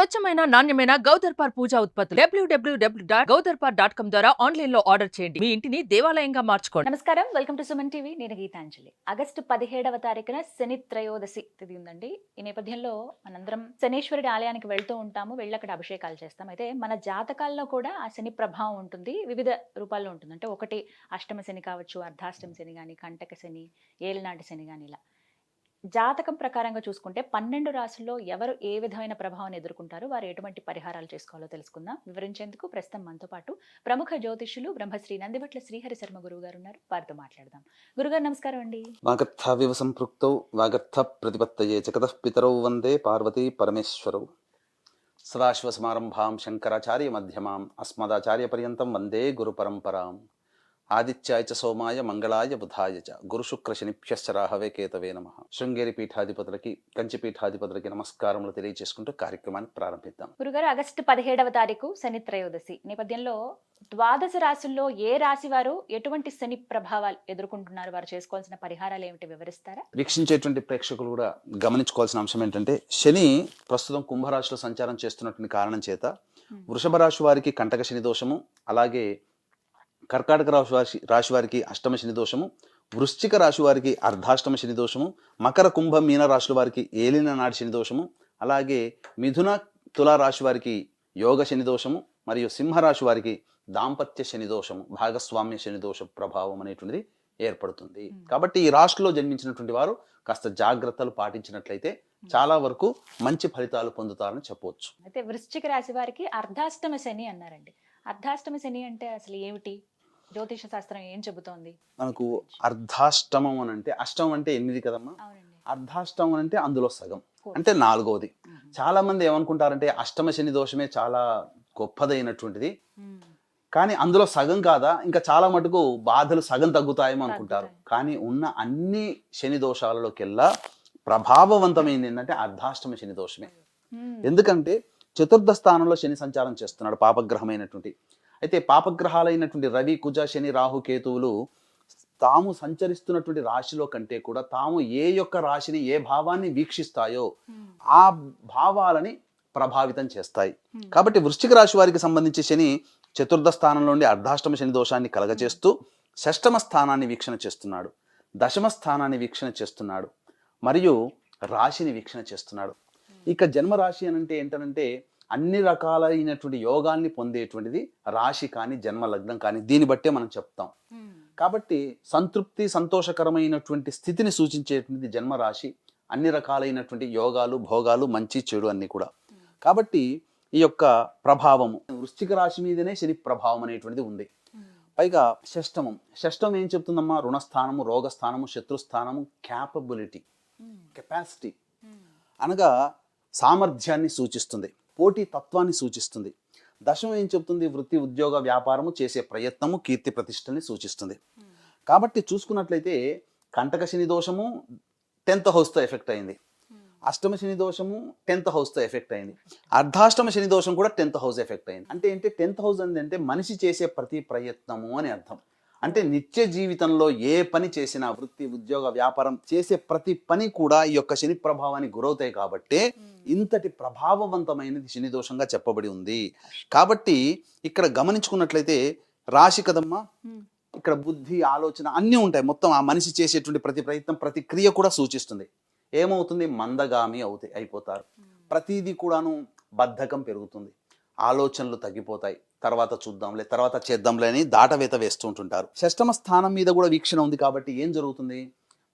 స్వచ్ఛమైన నాణ్యమైన గౌదర్పార్ పూజా ఉత్పత్తులు www.gaudarpar.com ద్వారా ఆన్లైన్ లో ఆర్డర్ చేయండి. మీ ఇంటిని దేవాలయంగా మార్చుకోండి. నమస్కారం, వెల్కమ్ టు సుమన్ టీవీ. నేను గీతాంజలి. ఆగస్టు 17వ తారీఖున శని త్రయోదశి తిథి ఉందండి. ఈ నేపథ్యంలో మనందరం శనీశ్వరుడి ఆలయానికి వెళ్తూ ఉంటాము, వెళ్ళి అక్కడ అభిషేకాలు చేస్తాం. అయితే మన జాతకాల్లో కూడా ఆ శని ప్రభావం ఉంటుంది, వివిధ రూపాల్లో ఉంటుంది. అంటే ఒకటి అష్టమ శని కావచ్చు, అర్ధాష్టమ శని కానీ, కంటక శని, ఏలినాటి శని కానీ. ఇలా జాతకం ప్రకారంగా చూసుకుంటే 12 రాశుల్లో ఎవరు ఏ విధమైన ప్రభావాన్ని ఎదుర్కొంటారు, వారు ఎటువంటి పరిహారాలు చేసుకోవాలో తెలుసుకుందాం. వివరించేందుకు ప్రస్తుతం మనతో పాటు ప్రముఖ జ్యోతిష్యులు బ్రహ్మశ్రీ నందివట్ల శ్రీహరి శర్మ గురువు గారు ఉన్నారు. వారితో మాట్లాడదాం. గురుగారు నమస్కారం అండి. వాగర్థావివ సంపృక్తౌ వాగర్థ ప్రతిపత్తయే జగతః పితరౌ వందే పార్వతీ పరమేశ్వరౌ. సదాశివ సమారంభాం శంకరాచార్య మధ్యమాం అస్మదాచార్య పర్యంతం వందే గురు పరంపరాం. ఆదిత్యాయ చ సోమాయ మంగళాయ బుధాయ చ గురు శుక్ర శనిభ్యశ్చ రాహవే కేతవే నమః. శృంగేరి పీఠాధిపతులకి, కంచి పీఠాధిపతులకి నమస్కారములు తెలియజేసుకుంటూ కార్యక్రమాన్ని ప్రారంభిద్దాం. గురుగారు, ఆగస్టు 17వ తారీఖు శని త్రయోదశి నేపథ్యంలో ద్వాదశ రాశుల్లో ఏ రాశి వారు ఎటువంటి శని ప్రభావాలు ఎదుర్కొంటున్నారు, వారు చేసుకోవాల్సిన పరిహారాలు ఏమిటి వివరిస్తారా? వీక్షించేటువంటి ప్రేక్షకులు కూడా గమనించుకోవాల్సిన అంశం ఏంటంటే, శని ప్రస్తుతం కుంభరాశిలో సంచారం చేస్తున్నటువంటి కారణం చేత వృషభ రాశి వారికి కంటక శని దోషము, అలాగే కర్కాటక రాశి వారికి అష్టమ శని దోషము, వృశ్చిక రాశి వారికి అర్ధాష్టమ శని దోషము, మకర కుంభ మీన రాశుల వారికి ఏలిన నాటి శని దోషము, అలాగే మిథున తులా రాశి వారికి యోగ శని దోషము, మరియు సింహరాశి వారికి దాంపత్య శని దోషము, భాగస్వామ్య శని దోష ప్రభావం అనేటువంటిది ఏర్పడుతుంది. కాబట్టి ఈ రాశిలో జన్మించినటువంటి వారు కాస్త జాగ్రత్తలు పాటించినట్లయితే చాలా వరకు మంచి ఫలితాలు పొందుతారని చెప్పవచ్చు. అయితే వృశ్చిక రాశి వారికి అర్ధాష్టమ శని అన్నారండి. అర్ధాష్టమ శని అంటే అసలు ఏమిటి, జ్యోతిష శాస్త్రం ఏం చెబుతోంది? మనకు అర్ధాష్టమం అని అంటే, అష్టమం అంటే 8 కదమ్మా, అర్ధాష్టమం అంటే అందులో సగం అంటే 4వది. చాలా మంది ఏమనుకుంటారంటే అష్టమ శని దోషమే చాలా గొప్పదైనటువంటిది, కానీ అందులో సగం కాదా, ఇంకా చాలా మటుకు బాధలు సగం తగ్గుతాయేమో అనుకుంటారు. కానీ ఉన్న అన్ని శని దోషాలలోకెల్లా ప్రభావవంతమైంది ఏంటంటే అర్ధాష్టమ శని దోషమే. ఎందుకంటే చతుర్థ స్థానంలో శని సంచారం చేస్తున్నాడు, పాపగ్రహమైనటువంటి. అయితే పాపగ్రహాలైనటువంటి రవి, కుజ, శని, రాహు, కేతువులు తాము సంచరిస్తున్నటువంటి రాశిలో కంటే కూడా తాము ఏ యొక్క రాశిని, ఏ భావాన్ని వీక్షిస్తాయో ఆ భావాలని ప్రభావితం చేస్తాయి. కాబట్టి వృశ్చిక రాశి వారికి సంబంధించి శని చతుర్థ స్థానంలో ఉండి అర్ధాష్టమ శని దోషాన్ని కలగచేస్తూ షష్టమ స్థానాన్ని వీక్షణ చేస్తున్నాడు, దశమ స్థానాన్ని వీక్షణ చేస్తున్నాడు, మరియు రాశిని వీక్షణ చేస్తున్నాడు. ఇక జన్మరాశి అని అంటే ఏంటంటే అన్ని రకాలైనటువంటి యోగాల్ని పొందేటువంటిది రాశి కానీ జన్మ లగ్నం కానీ, దీన్ని బట్టే మనం చెప్తాం. కాబట్టి సంతృప్తి, సంతోషకరమైనటువంటి స్థితిని సూచించేటువంటిది జన్మరాశి, అన్ని రకాలైనటువంటి యోగాలు, భోగాలు, మంచి చెడు అన్ని కూడా. కాబట్టి ఈ యొక్క ప్రభావము వృశ్చిక రాశి మీదనే శని ప్రభావం అనేటువంటిది ఉంది. పైగా షష్టమం ఏం చెప్తుందమ్మా? రుణస్థానము, రోగస్థానము, శత్రుస్థానము, క్యాపబిలిటీ, కెపాసిటీ అనగా సామర్థ్యాన్ని సూచిస్తుంది, పోటీ తత్వాన్ని సూచిస్తుంది. దశమం ఏం చెప్తుంది? వృత్తి, ఉద్యోగ, వ్యాపారము, చేసే ప్రయత్నము, కీర్తి ప్రతిష్టల్ని సూచిస్తుంది. కాబట్టి చూసుకున్నట్లయితే కంటక శని దోషము 10th హౌస్తో ఎఫెక్ట్ అయింది, అష్టమ శని దోషము 10th హౌస్తో ఎఫెక్ట్ అయింది, అర్ధాష్టమ శని దోషం కూడా 10th హౌస్ ఎఫెక్ట్ అయింది. అంటే ఏంటి 10th హౌస్ అంటే మనిషి చేసే ప్రతి ప్రయత్నము అని అర్థం. అంటే నిత్య జీవితంలో ఏ పని చేసినా, వృత్తి, ఉద్యోగ, వ్యాపారం చేసే ప్రతి పని కూడా ఈ యొక్క శని ప్రభావానికి గురవుతాయి. కాబట్టి ఇంతటి ప్రభావవంతమైనది శని దోషంగా చెప్పబడి ఉంది. కాబట్టి ఇక్కడ గమనించుకున్నట్లయితే రాశి కదమ్మా, ఇక్కడ బుద్ధి, ఆలోచన అన్నీ ఉంటాయి. మొత్తం ఆ మనిషి చేసేటువంటి ప్రతి ప్రయత్నం, ప్రతి క్రియ కూడా సూచిస్తుంది. ఏమవుతుంది? మందగామి అయిపోతారు. ప్రతిదీ కూడాను బద్ధకం పెరుగుతుంది, ఆలోచనలు తగ్గిపోతాయి, తర్వాత చూద్దాంలే, తర్వాత చేద్దాంలే అని దాటవేత వేస్తూ ఉంటుంటారు. షష్టమ స్థానం మీద కూడా వీక్షణ ఉంది. కాబట్టి ఏం జరుగుతుంది?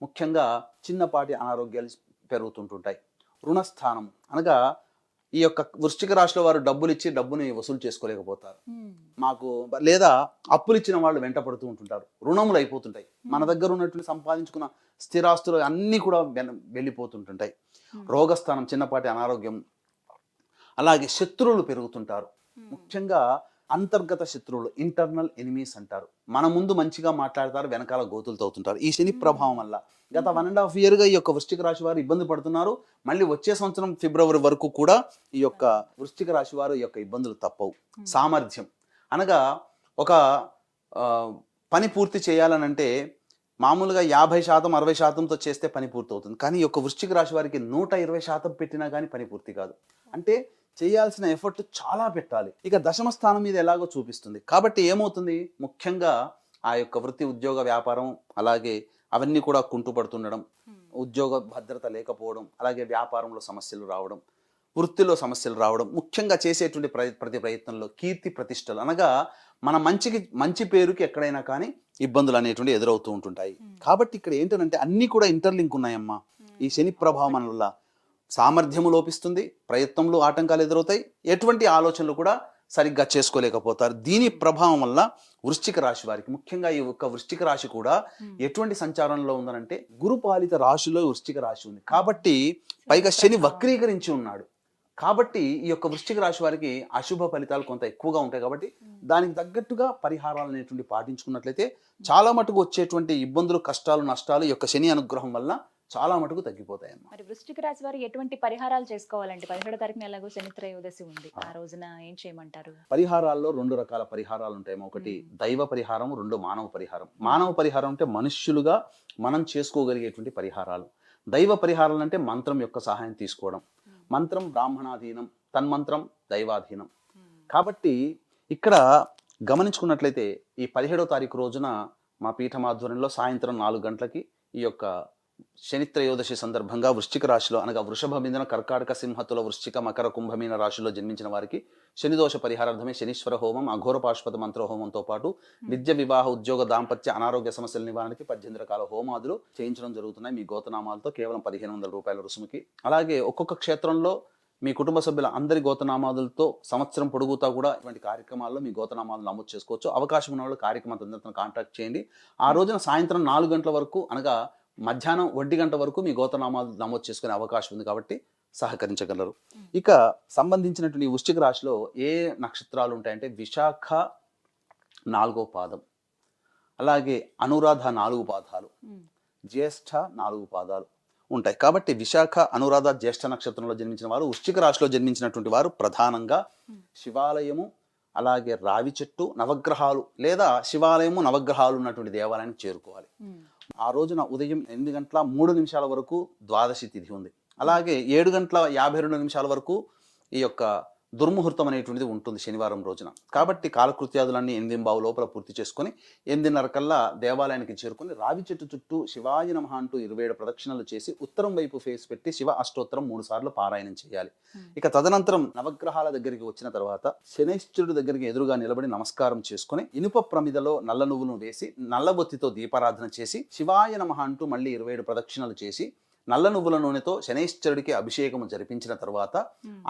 ముఖ్యంగా చిన్నపాటి అనారోగ్యాలు పెరుగుతుంటుంటాయి. రుణస్థానం అనగా ఈ యొక్క వృశ్చిక రాశిలో వారు డబ్బులు ఇచ్చి డబ్బుని వసూలు చేసుకోలేకపోతారు, మాకు లేదా అప్పులు ఇచ్చిన వాళ్ళు వెంట పడుతూ ఉంటుంటారు, రుణములు అయిపోతుంటాయి. మన దగ్గర ఉన్నటువంటి సంపాదించుకున్న స్థిరాస్తులు అన్నీ కూడా వెళ్ళిపోతుంటుంటాయి. రోగస్థానం, చిన్నపాటి అనారోగ్యం. అలాగే శత్రువులు పెరుగుతుంటారు, ముఖ్యంగా అంతర్గత శత్రువులు, ఇంటర్నల్ ఎనిమీస్ అంటారు. మన ముందు మంచిగా మాట్లాడతారు, వెనకాల గోతులు తవ్వుతుంటారు. ఈ శని ప్రభావం వల్ల గత 1.5 yearగా ఈ యొక్క వృశ్చిక రాశి వారు ఇబ్బంది పడుతున్నారు. మళ్ళీ వచ్చే సంవత్సరం ఫిబ్రవరి వరకు కూడా ఈ యొక్క వృశ్చిక రాశి వారు ఈ యొక్క ఇబ్బందులు తప్పవు. సామర్థ్యం అనగా ఒక పని పూర్తి చేయాలనంటే మామూలుగా 50% 60%తో చేస్తే పని పూర్తి అవుతుంది. కానీ ఈ యొక్క వృశ్చిక రాశి వారికి 120% పెట్టినా కానీ పని పూర్తి కాదు. అంటే చేయాల్సిన ఎఫర్ట్ చాలా పెట్టాలి. ఇక దశమ స్థానం మీద ఎలాగో చూపిస్తుంది. కాబట్టి ఏమవుతుంది, ముఖ్యంగా ఆ యొక్క వృత్తి, ఉద్యోగ, వ్యాపారం అలాగే అవన్నీ కూడా కుంటుపడుతుండడం, ఉద్యోగ భద్రత లేకపోవడం, అలాగే వ్యాపారంలో సమస్యలు రావడం, వృత్తిలో సమస్యలు రావడం, ముఖ్యంగా చేసేటువంటి ప్రతి ప్రయత్నంలో కీర్తి ప్రతిష్టలు, అనగా మన మంచి పేరుకి ఎక్కడైనా కానీ ఇబ్బందులు అనేటువంటి ఎదురవుతూ ఉంటుంటాయి. కాబట్టి ఇక్కడ ఏంటంటే అన్నీ కూడా ఇంటర్లింక్ ఉన్నాయమ్మా. ఈ శని ప్రభావం వల్ల సామర్థ్యము లోపిస్తుంది, ప్రయత్నంలో ఆటంకాలు ఎదురవుతాయి, ఎటువంటి ఆలోచనలు కూడా సరిగ్గా చేసుకోలేకపోతారు. దీని ప్రభావం వల్ల వృశ్చిక రాశి వారికి, ముఖ్యంగా ఈ ఒక్క వృశ్చిక రాశి కూడా ఎటువంటి సంచారంలో ఉందనంటే గురుపాలిత రాశిలో వృశ్చిక రాశి ఉంది. కాబట్టి పైగా శని వక్రీకరించి ఉన్నాడు. కాబట్టి ఈ యొక్క వృశ్చిక రాశి వారికి అశుభ ఫలితాలు కొంత ఎక్కువగా ఉంటాయి. కాబట్టి దానికి తగ్గట్టుగా పరిహారాలు అనేటువంటి పాటించుకున్నట్లయితే చాలా మటుకు వచ్చేటువంటి ఇబ్బందులు, కష్టాలు, నష్టాలు ఈ యొక్క శని అనుగ్రహం వల్ల చాలా మటుకు తగ్గిపోతాయమ్మా. మరి వృశ్చిక రాశి వారు ఎటువంటి పరిహారాలు చేసుకోవాలండి? 17వ తారీఖున ఎలాగో శని త్రయోదశి ఉంది, ఆ రోజున ఏం చేయమంటారు? పరిహారాల్లో 2 రకాల పరిహారాలు ఉంటాయమ్మా. ఒకటి దైవ పరిహారం, 2 మానవ పరిహారం. మానవ పరిహారం అంటే మనుష్యులుగా మనం చేసుకోగలిగేటువంటి పరిహారాలు. దైవ పరిహారాలు అంటే మంత్రం యొక్క సహాయం తీసుకోవడం. మంత్రం బ్రాహ్మణాధీనం, తన్మంత్రం దైవాధీనం. కాబట్టి ఇక్కడ గమనించుకున్నట్లయితే ఈ 17వ తారీఖు రోజున మా పీఠం ఆధ్వర్యంలో సాయంత్రం 4 గంటలకి ఈ యొక్క శని త్రయోదశి సందర్భంగా వృశ్చిక రాశిలో, అనగా వృషభ, మిథున, కర్కాటక, సింహతుల, వృశ్చిక, మకర, కుంభమీన రాశిలో జన్మించిన వారికి శనిదోష పరిహారార్థమే శనీశ్వర హోమం, అఘోర పాశుపత మంత్ర హోమంతో పాటు విద్య, వివాహ, ఉద్యోగ, దాంపత్య, అనారోగ్య సమస్యల నివారణకి 18 రకాల హోమాదులు చేయించడం జరుగుతున్నాయి. మీ గోతనామాలతో కేవలం 1500 రూపాయల రుసుముకి. అలాగే ఒక్కొక్క క్షేత్రంలో మీ కుటుంబ సభ్యుల అందరి గోతనామాదులతో సంవత్సరం పొడుగుతా కూడా ఇటువంటి కార్యక్రమాల్లో మీ గోతనామాలు నమోదు చేసుకోవచ్చు. అవకాశం ఉన్న వాళ్ళు కార్యక్రమం కాంటాక్ట్ చేయండి. ఆ రోజున సాయంత్రం 4 గంటల వరకు, అనగా మధ్యాహ్నం 1 గంట వరకు మీ గోతనామాలు నమోదు చేసుకునే అవకాశం ఉంది. కాబట్టి సహకరించగలరు. ఇక సంబంధించినటువంటి వృశ్చిక రాశిలో ఏ నక్షత్రాలు ఉంటాయంటే విశాఖ 4వ పాదం, అలాగే అనురాధ 4 పాదాలు, జ్యేష్ఠ 4 పాదాలు ఉంటాయి. కాబట్టి విశాఖ, అనురాధ, జ్యేష్ఠ నక్షత్రంలో జన్మించిన వారు, వృశ్చిక రాశిలో జన్మించినటువంటి వారు ప్రధానంగా శివాలయము, అలాగే రావి చెట్టు, నవగ్రహాలు లేదా శివాలయము, నవగ్రహాలు ఉన్నటువంటి దేవాలయానికి చేరుకోవాలి. ఆ రోజున ఉదయం 8:03 వరకు ద్వాదశి తిథి ఉంది. అలాగే 7:52 వరకు ఈ యొక్క దుర్ముహూర్తం అనేటువంటిది ఉంటుంది శనివారం రోజున. కాబట్టి కాలకృత్యాదులన్నీ 8:15 లోపల పూర్తి చేసుకొని 8:30 కల్లా దేవాలయానికి చేరుకొని రావి చెట్టు చుట్టూ శివాయ నమః అంటూ 27 ప్రదక్షిణలు చేసి ఉత్తరం వైపు ఫేస్ పెట్టి శివ అష్టోత్తరం 3 సార్లు పారాయణం చేయాలి. ఇక తదనంతరం నవగ్రహాల దగ్గరికి వచ్చిన తర్వాత శనైశ్వరుడి దగ్గరికి ఎదురుగా నిలబడి నమస్కారం చేసుకుని ఇనుప ప్రమిదలో నల్ల నువ్వులను వేసి నల్లబొత్తితో దీపారాధన చేసి శివాయ నమః అంటూ మళ్ళీ 27 ప్రదక్షిణలు చేసి నల్ల నువ్వుల నూనెతో శనైశ్వరుడికి అభిషేకము జరిపించిన తర్వాత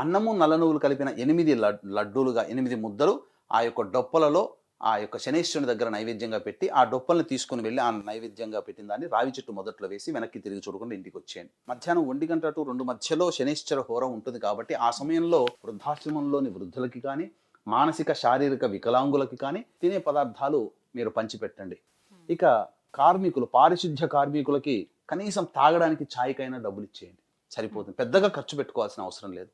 అన్నము నల్ల నువ్వులు కలిపిన 8 లడ్డూలుగా 8 ముద్దలు ఆ యొక్క డొప్పలలో ఆ యొక్క శనైశ్వరుని దగ్గర నైవేద్యంగా పెట్టి ఆ డొప్పల్ని తీసుకుని వెళ్ళి ఆ నైవేద్యంగా పెట్టిన దాన్ని రావి చెట్టు మొదట్లో వేసి వెనక్కి తిరిగి చూడకుండా ఇంటికి వచ్చేయండి. మధ్యాహ్నం 1 గంట టు 2 మధ్యలో శనైశ్వర హోరం ఉంటుంది. కాబట్టి ఆ సమయంలో వృద్ధాశ్రమంలోని వృద్ధులకి కానీ, మానసిక శారీరక వికలాంగులకి కానీ తినే పదార్థాలు మీరు పంచిపెట్టండి. ఇక కార్మికులు, పారిశుద్ధ్య కార్మికులకి కనీసం తాగడానికి ఛాయ్కైనా డబ్బులు ఇచ్చేయండి, సరిపోతుంది. పెద్దగా ఖర్చు పెట్టుకోవాల్సిన అవసరం లేదు.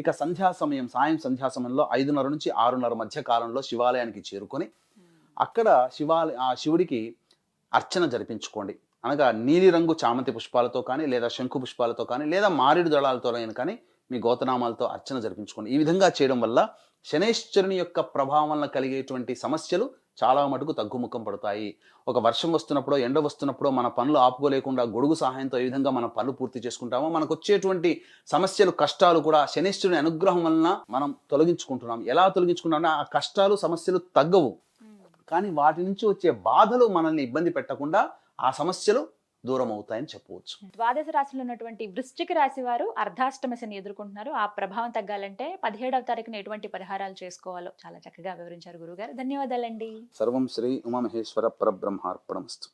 ఇక సంధ్యా సమయం, సంధ్యా సమయంలో 5:30 నుంచి 6:30 మధ్య కాలంలో శివాలయానికి చేరుకొని అక్కడ ఆ శివుడికి అర్చన జరిపించుకోండి. అనగా నీలిరంగు చామంతి పుష్పాలతో కానీ, లేదా శంకు పుష్పాలతో కానీ, లేదా మారేడు దళాలతో కానీ మీ గోతనామాలతో అర్చన జరిపించుకోండి. ఈ విధంగా చేయడం వల్ల శనైశ్వరుని యొక్క ప్రభావం వల్ల కలిగేటువంటి సమస్యలు చాలా మటుకు తగ్గుముఖం పడతాయి. ఒక వర్షం వస్తున్నప్పుడో, ఎండ వస్తున్నప్పుడో మన పనులు ఆపుకోలేకుండా గొడుగు సహాయంతో ఏ విధంగా మన పనులు పూర్తి చేసుకుంటామో మనకు వచ్చేటువంటి సమస్యలు, కష్టాలు కూడా శనైశ్వరుని అనుగ్రహం వలన మనం తొలగించుకుంటున్నాం. ఎలా తొలగించుకుంటామంటే ఆ కష్టాలు, సమస్యలు తగ్గవు, కానీ వాటి నుంచి వచ్చే బాధలు మనల్ని ఇబ్బంది పెట్టకుండా ఆ సమస్యలు దూరం అవుతాయని చెప్పవచ్చు. ద్వాదశ రాశిలో ఉన్నటువంటి వృశ్చిక రాశి వారు అర్ధాష్టమ శని ఎదుర్కొంటున్నారు. ఆ ప్రభావం తగ్గాలంటే 17వ తారీఖున ఎటువంటి పరిహారాలు చేసుకోవాలో చాలా చక్కగా వివరించారు గురుగారు. ధన్యవాదాలండి. సర్వం శ్రీ ఉమామహేశ్వర పరబ్రహ్మార్పణమస్తు.